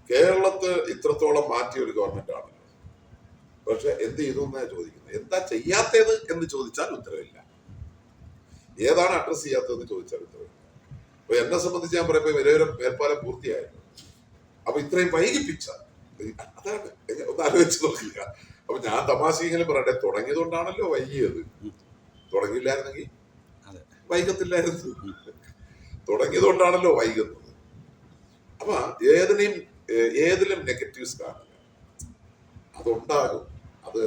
കേരളത്തിൽ ഇത്രത്തോളം മാറ്റിയ ഒരു ഗവൺമെന്റ് ആണല്ലോ. പക്ഷെ എന്ത് ചെയ്തു എന്നാണ് ചോദിക്കുന്നത്. എന്താ ചെയ്യാത്തത് എന്ന് ചോദിച്ചാൽ ഉത്തരവില്ല. ഏതാണ് അഡ്രസ് ചെയ്യാത്തതെന്ന് ചോദിച്ചാൽ ഉത്തരവില്ല. അപ്പൊ എന്നെ സംബന്ധിച്ച് ഞാൻ പറയുമ്പോൾ വിലവരം മേൽപ്പാലം പൂർത്തിയായിരുന്നു. അപ്പൊ ഇത്രയും വൈകിപ്പിച്ച അതാണ് ഒന്ന് ആലോചിച്ച് നോക്കുക. അപ്പൊ ഞാൻ തമാശയെങ്കിലും പറയട്ടെ, തുടങ്ങിയതുകൊണ്ടാണല്ലോ വൈകിയത്. തുടങ്ങിയില്ലായിരുന്നെങ്കിൽ വൈകത്തില്ലായിരുന്നു. തുടങ്ങിയതുകൊണ്ടാണല്ലോ വൈകുന്നത്. അപ്പൊ ഏതിലും നെഗറ്റീവ്സ് കാണുക, അതുണ്ടാകും. അത്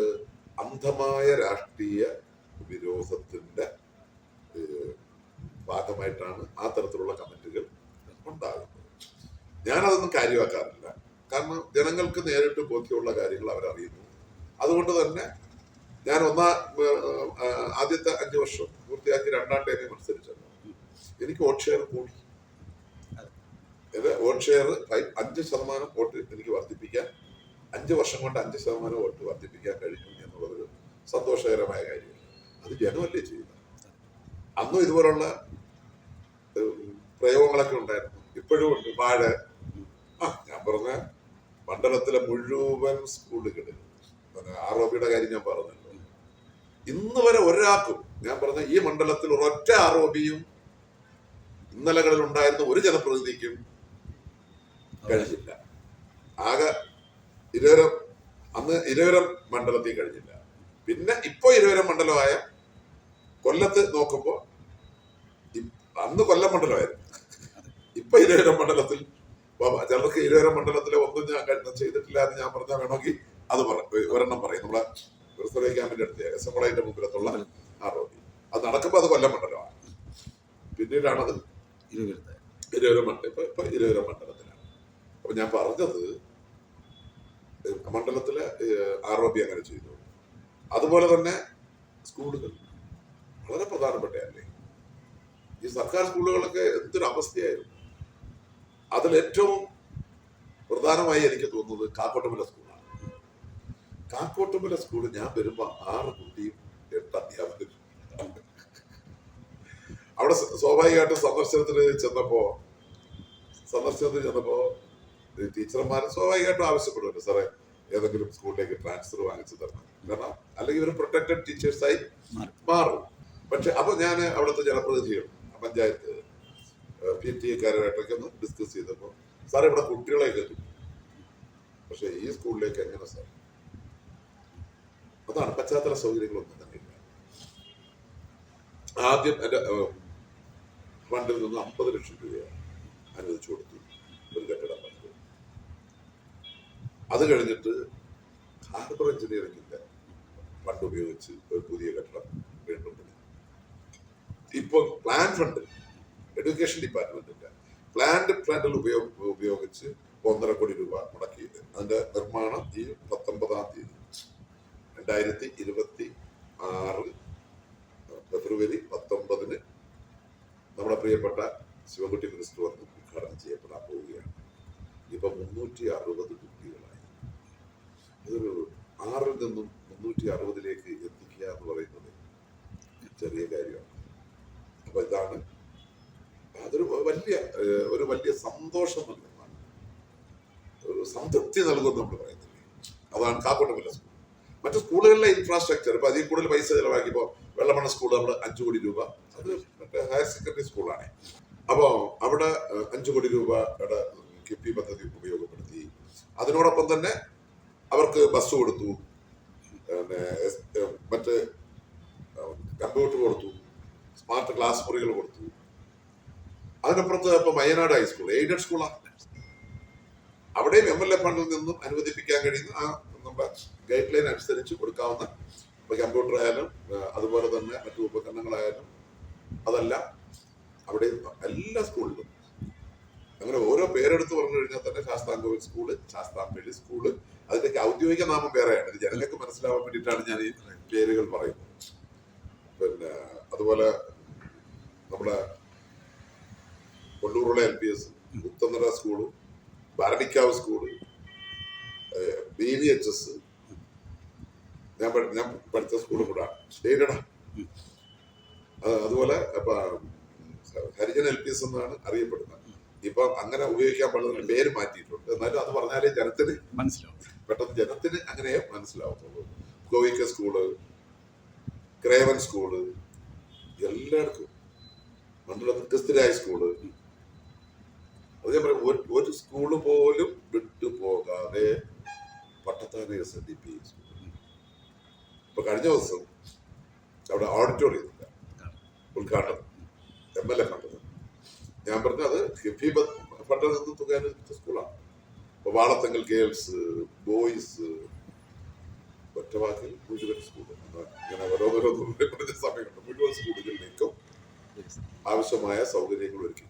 അന്ധമായ രാഷ്ട്രീയ വിരോധത്തിന്റെ ഭാഗമായിട്ടാണ് ആ തരത്തിലുള്ള കമന്റുകൾ ഉണ്ടാകുന്നത്. ഞാനതൊന്നും കാര്യമാക്കാറില്ല. കാരണം ജനങ്ങൾക്ക് നേരിട്ട് ബോധ്യമുള്ള കാര്യങ്ങൾ അവരറിയുന്നു. അതുകൊണ്ട് തന്നെ ഞാൻ ആദ്യത്തെ 5 വർഷം പൂർത്തിയാക്കി 2ാം ടൈമിൽ മത്സരിച്ചല്ലോ. എനിക്ക് വോട്ട് ഷെയർ കൂടി. വോട്ട് ഷെയർ 5% വോട്ട് എനിക്ക് വർദ്ധിപ്പിക്കാൻ 5 വർഷം കൊണ്ട് 5% വോട്ട് വർദ്ധിപ്പിക്കാൻ കഴിഞ്ഞു എന്നുള്ളതൊരു സന്തോഷകരമായ കാര്യമാണ്. അത് ജനമല്ലേ ചെയ്യുന്നത്. അന്നും ഇതുപോലുള്ള പ്രയോഗങ്ങളൊക്കെ ഉണ്ടായിരുന്നു, ഇപ്പോഴും ഉണ്ട്. ഞാൻ പറഞ്ഞ മണ്ഡലത്തിലെ മുഴുവൻ സ്കൂളുകളിൽ ആർഒബിയുടെ കാര്യം ഞാൻ പറഞ്ഞല്ലോ. ഇന്ന് വരെ ഒരാൾക്കും, ഞാൻ പറഞ്ഞ ഈ മണ്ഡലത്തിൽ ഒരൊറ്റ ആർഒബിയും ഇന്നലകളിൽ ഉണ്ടായിരുന്ന ഒരു ജനപ്രതിനിധിക്കും കഴിഞ്ഞില്ല. ആകെ ഇരുവരം മണ്ഡലത്തിൽ കഴിഞ്ഞില്ല. പിന്നെ ഇപ്പൊ ഇരുവരം മണ്ഡലമായ കൊല്ലത്ത് നോക്കുമ്പോ, അന്ന് കൊല്ലം മണ്ഡലമായിരുന്നു, ഇപ്പൊ ഇരുവരം മണ്ഡലത്തിൽ ചിലർക്ക് ഇരുവരം മണ്ഡലത്തിലെ ഒന്നും ഞാൻ ചെയ്തിട്ടില്ല എന്ന് ഞാൻ പറഞ്ഞാൽ വേണമെങ്കിൽ അത് ഒരെണ്ണം പറയും. നമ്മളെ റിസർവ് ക്യാമ്പിന്റെ അടുത്ത് എസ്എംഐന്റെ മുമ്പിലത്തുള്ള ആർഒബി അത് നടക്കുമ്പോ അത് കൊല്ലം മണ്ഡലമാണ്. പിന്നീടാണത് ഇരുവരം മണ്ഡലത്തിലാണ്. അപ്പൊ ഞാൻ പറഞ്ഞത് മണ്ഡലത്തിലെ ആർഒബി അങ്ങനെ ചെയ്തു. അതുപോലെ തന്നെ സ്കൂളുകൾ വളരെ പ്രധാനപ്പെട്ടതല്ലേ. ഈ സർക്കാർ സ്കൂളുകളൊക്കെ എന്തൊരു അവസ്ഥയായിരുന്നു. അതിലേറ്റവും പ്രധാനമായി എനിക്ക് തോന്നുന്നത് കാക്കോട്ടുമല സ്കൂളാണ്. കാക്കോട്ടുമല സ്കൂൾ ഞാൻ വരുമ്പോ 6 കുട്ടിയും 8 അധ്യാപകരും. അവിടെ സ്വാഭാവികമായിട്ടും സന്ദർശനത്തിന് ചെന്നപ്പോ ടീച്ചർമാർ സ്വാഭാവികമായിട്ടും ആവശ്യപ്പെടുമല്ലോ, സാറേ ഏതെങ്കിലും സ്കൂളിലേക്ക് ട്രാൻസ്ഫർ വാങ്ങിച്ചു തരണം. കാരണം അല്ലെങ്കിൽ ഒരു പ്രൊട്ടക്റ്റഡ് ടീച്ചേഴ്സായി മാറും. പക്ഷെ അപ്പൊ ഞാൻ അവിടുത്തെ ജനപ്രതിനിധികൾ, പഞ്ചായത്ത് PTA-കാരുമായിട്ടൊക്കെ ഒന്ന് ഡിസ്കസ് ചെയ്തപ്പോ, സാർ ഇവിടെ കുട്ടികളെയൊക്കെ കിട്ടും, പക്ഷെ ഈ സ്കൂളിലേക്ക് എങ്ങനെ സാർ? അതാണ് പശ്ചാത്തല സൗകര്യങ്ങളൊന്നും തന്നെ ഇല്ല. ആദ്യം എന്റെ ഫണ്ടിൽ നിന്ന് 50 ലക്ഷം രൂപയാണ് അനുവദിച്ചു കൊടുത്തു ഒരു കെട്ടിടം പണിത്. അത് കഴിഞ്ഞിട്ട് ഹാർബർ എഞ്ചിനീയറിംഗിന്റെ ഫണ്ട് ഉപയോഗിച്ച് ഒരു പുതിയ കെട്ടിടം വീണ്ടും പണി. ഇപ്പൊ പ്ലാൻ ഫണ്ട്, എഡ്യൂക്കേഷൻ ഡിപ്പാർട്ട്മെന്റിന്റെ പ്ലാന്റ് ഫണ്ടിൽ ഉപയോഗിച്ച് 1.5 കോടി രൂപ മുടക്കിയത്. അതിന്റെ നിർമ്മാണം ഈ 19-ാം തീയതി 2026 ഫെബ്രുവരി 19-ന് നമ്മുടെ പ്രിയപ്പെട്ട ശിവൻകുട്ടി മിനിസ്റ്റർ വന്ന് ഉദ്ഘാടനം ചെയ്യപ്പെടാൻ പോവുകയാണ്. ഇപ്പൊ 360 കുട്ടികളായി. ഇതൊരു 6-ൽ നിന്നും 360-ലേക്ക് എത്തിക്കുക എന്ന് പറയുന്നത് ചെറിയ കാര്യമാണ്. അപ്പൊ ഇതാണ്, അതൊരു വലിയ സന്തോഷം നൽകുന്നതാണ്, ഒരു സംതൃപ്തി നൽകുമെന്ന് നമ്മൾ പറയുന്നില്ലേ. അതാണ് കാക്കോട്ടുമല സ്കൂൾ. മറ്റു സ്കൂളുകളിലെ ഇൻഫ്രാസ്ട്രക്ചർ ഇപ്പൊ അതിൽ കൂടുതൽ പൈസ ചെലവാക്കിയപ്പോ വെള്ളമണ്ണ സ്കൂൾ നമ്മൾ 5 കോടി രൂപ, അത് മറ്റേ ഹയർ സെക്കൻഡറി സ്കൂളാണ്. അപ്പോ അവിടെ 5 കോടി രൂപയുടെ കിഫ്ബി പദ്ധതി ഉപയോഗപ്പെടുത്തി. അതിനോടൊപ്പം തന്നെ അവർക്ക് ബസ് കൊടുത്തു, മറ്റ് കമ്പ്യൂട്ടർ കൊടുത്തു, സ്മാർട്ട് ക്ലാസ് മുറികൾ കൊടുത്തു. അതിനപ്പുറത്ത് ഇപ്പൊ വയനാട് ഹൈസ്കൂൾ എയ്ഡഡ് സ്കൂളാണ്. അവിടെയും MLA ഫണ്ടിൽ നിന്നും അനുവദിപ്പിക്കാൻ കഴിയുന്ന ആ നമ്മുടെ ഗൈഡ് ലൈൻ അനുസരിച്ച് കൊടുക്കാവുന്ന കമ്പ്യൂട്ടർ ആയാലും അതുപോലെ തന്നെ മറ്റു ഉപകരണങ്ങളായാലും അതെല്ലാം അവിടെ എല്ലാ സ്കൂളിലും. അങ്ങനെ ഓരോ പേരെടുത്ത് പറഞ്ഞു കഴിഞ്ഞാൽ തന്നെ ശാസ്താംകോവിൽ സ്കൂള്, ശാസ്താംപള്ളി സ്കൂള്, അതിന്റെയൊക്കെ ഔദ്യോഗിക നാമം വേറെയാണ്. ഇത് ജനങ്ങൾക്ക് മനസ്സിലാവാൻ വേണ്ടിയിട്ടാണ് ഞാൻ ഈ പേരുകൾ പറയുന്നത്. പിന്നെ അതുപോലെ നമ്മുടെ കൊണ്ടൂറുള്ള LPS, Puthanara school, Bharanikkavu school, BVHS, ഞാൻ പഠിച്ച സ്കൂളും കൂടെ സ്റ്റേറ്റഡാ. അതുപോലെ ഹരിജൻ LPS എന്നാണ് അറിയപ്പെടുന്നത്. ഇപ്പൊ അങ്ങനെ ഉപയോഗിക്കാൻ പാടുന്ന പേര് മാറ്റിയിട്ടുണ്ട്. എന്നാലും അത് പറഞ്ഞാലേ ജനത്തിന് മനസ്സിലാവും. പെട്ടെന്ന് ജനത്തിന് അങ്ങനെ മനസ്സിലാവത്തുള്ളൂ. ഗോവിക്ക സ്കൂള്, ക്രേവൻ സ്കൂള്, എല്ലായിടത്തും മണ്ഡലത്തിൽ ക്രിസ്ത്യനായ സ്കൂള്, അത് ഞാൻ പറയാം, ഒരു സ്കൂള് പോലും വിട്ടുപോകാതെ പട്ടത്താന SNDP സ്കൂൾ. ഇപ്പൊ കഴിഞ്ഞ ദിവസം അവിടെ ഓഡിറ്റോറിയം ഉദ്ഘാടനം MLA ഫണ്ട്. ഞാൻ പറഞ്ഞത് അത് കിഫി ഫണ്ടിൽ നിന്ന് തുക അനുവദിച്ച സ്കൂളാണ്. അപ്പൊ വാളത്തങ്കൽ ഗേൾസ്, ബോയ്സ്, ഒറ്റവാക്കിൽ മുഴുവൻ സ്കൂളും ഇങ്ങനെ ഓരോന്നോരോന്നും പറഞ്ഞ സമയമുണ്ട്. മുഴുവൻ സ്കൂളുകളിലേക്കും ആവശ്യമായ സൗകര്യങ്ങൾ ഒരുക്കി.